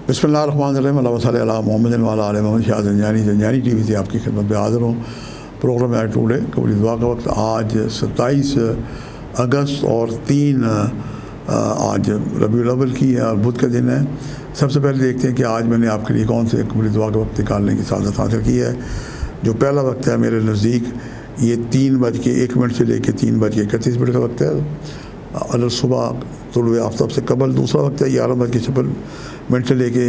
بسم اللہ الرحمن الرحیم، اللہم صلی علی محمد و علی آل محمد۔ شاہ زنجانی ٹی وی سے آپ کی خدمت میں حاضر ہوں۔ پروگرام ہے ٹوڈے قبولی دعا کا وقت۔ آج 27 اگست اور 3 آج ربیع الاول کی ہے اور بدھ کا دن ہے۔ سب سے پہلے دیکھتے ہیں کہ آج میں نے آپ کے لیے کون سے قبولی دعا کا وقت نکالنے کی سعادت حاصل کی ہے۔ جو پہلا وقت ہے میرے نزدیک یہ 3:01 سے لے کے 3:31 کا وقت ہے صبح طلوع آفتاب سے قبل۔ دوسرا وقت ہے 11:56 سے لے کے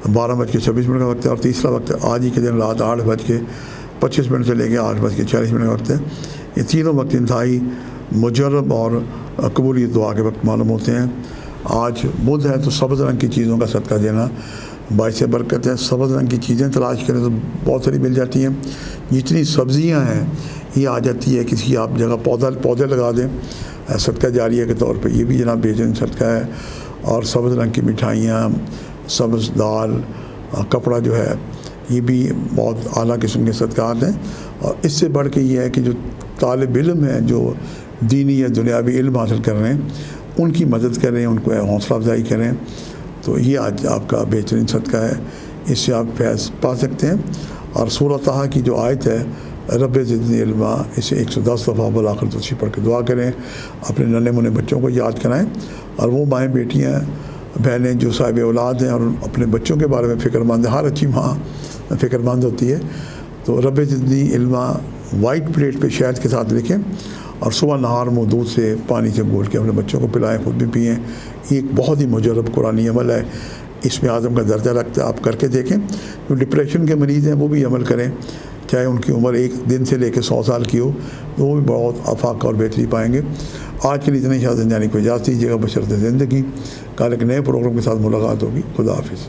12:26 کا وقت ہے، اور تیسرا وقت ہے آج ہی کے دن رات 8:25 سے لے کے 8:40 کا وقت ہے۔ یہ تینوں وقت انتہائی مجرب اور قبولی دعا کے وقت معلوم ہوتے ہیں۔ آج بدھ ہے تو سبز رنگ کی چیزوں کا صدقہ دینا باعث برکت ہے۔ سبز رنگ کی چیزیں تلاش کریں تو بہت ساری مل جاتی ہیں۔ جتنی سبزیاں ہیں یہ آ جاتی ہے، کسی آپ جگہ پودے لگا دیں صدقہ جاریہ کے طور پہ، یہ بھی جناب بہترین صدقہ ہے۔ اور سبز رنگ کی مٹھائیاں، سبز دال، کپڑا جو ہے یہ بھی بہت اعلیٰ قسم کے صدقات ہیں۔ اور اس سے بڑھ کے یہ ہے کہ جو طالب علم ہیں، جو دینی یا دنیاوی علم حاصل کر رہے ہیں، ان کی مدد کریں، ان کو حوصلہ افزائی کریں، تو یہ آج آپ کا بہترین صدقہ ہے، اس سے آپ فیض پا سکتے ہیں۔ اور سورہ طٰہٰ کی جو آیت ہے رب زدنی علما، اسے 110 دفعہ بالآخر درود پڑھ کے دعا کریں، اپنے ننھے منھے بچوں کو یاد کرائیں۔ اور وہ مائیں بیٹیاں بہنیں جو صاحب اولاد ہیں اور اپنے بچوں کے بارے میں فکر مند ہیں، ہر اچھی ماں فکر مند ہوتی ہے، تو رب زدنی علما وائٹ پلیٹ پہ شہد کے ساتھ لکھیں اور صبح نہار منہ دودھ سے پانی سے گھول کے اپنے بچوں کو پلائیں، خود بھی پئیں۔ یہ ایک بہت ہی مجرب قرآنی عمل ہے، اس میں اعظم کا درجہ رکھتا ہے، آپ کر کے دیکھیں۔ جو ڈپریشن کے مریض ہیں وہ بھی عمل کریں، چاہے ان کی عمر 1 دن سے لے کے 100 سال کی ہو، تو وہ بھی بہت افاق اور بہتری پائیں گے۔ آج کے لیے اتنے شاہ زنجانی کو اجازت دیجیے گا بشرط زندگی۔ کل ایک نئے پروگرام کے ساتھ ملاقات ہوگی۔ خدا حافظ۔